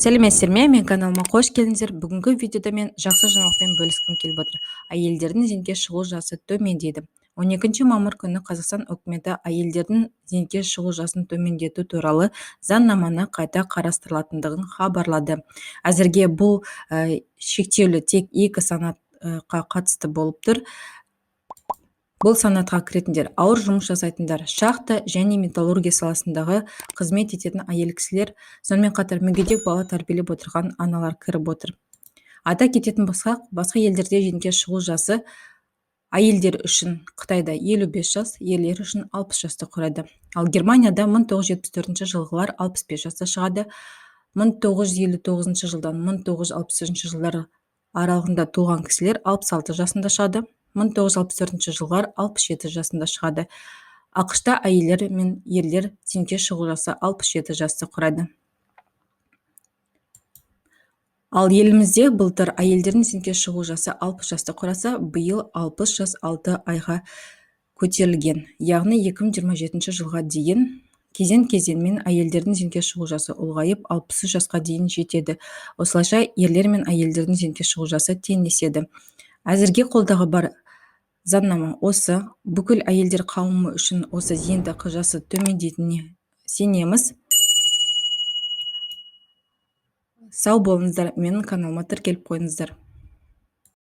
Сәлеметсіздер ме? Мен каналыма қош келдіңіздер. Бүгінгі видеода мен жақсы жаңалықпен бөліскім келіп отыр. Әйелдердің зейнетке шығу жасы төмендейді. 12 мамыр күні Қазақстан үкіметі әйелдердің зейнетке шығу жасын төмендету туралы заңнаманы қайта қарастырылатындығын хабарлады. Әзірге бұл шектеулі тек 2 санатқа қатысты болып тұр. Бұл санатқа кіретіндер ауыр жұмыс жасайтындар, шахта және металлургия саласындағы қызмет ететін әйел кісілер, сонымен қатар мүгедек бала тәрбиелеп отырған аналар кіріп отыр. Ата кететін басқа елдерде зейнетке шығу жасы әйелдер үшін Қытайда 55 жас, ерлер үшін 60 жасты құрайды. Ал Германияда 1974 жылғылар 65 жаста шығады. 1959 жылдан 1963 жылдар аралығында туған кісілер 66 жасында шығады. 1964 жылғар 67 жасында шығады. ақш-та әйелдер мен ерлер зейнетке шығу жасы 67 жасты құрайды. Ал елімізде былтыр әйелдердің зейнетке шығу жасы 60 жасты құраса, биыл 60 жас 6 айға көтерілген. Яғни 2027 жылға дейін кезең-кезеңмен әйелдердің зейнетке шығу жасы ұлғайып 60 жасқа дейін жетеді. Осылайша ерлер мен әйелдердің зейнетке шығу жасы теңеседі. Әзірге қолдағы бар заңнама осы. Бүкіл әйелдер қауымы үшін осы зейнетақы жасы төмендейтініне сенеміз. Сау болыңыздар, менің каналыма тіркеліп қойыңыздар.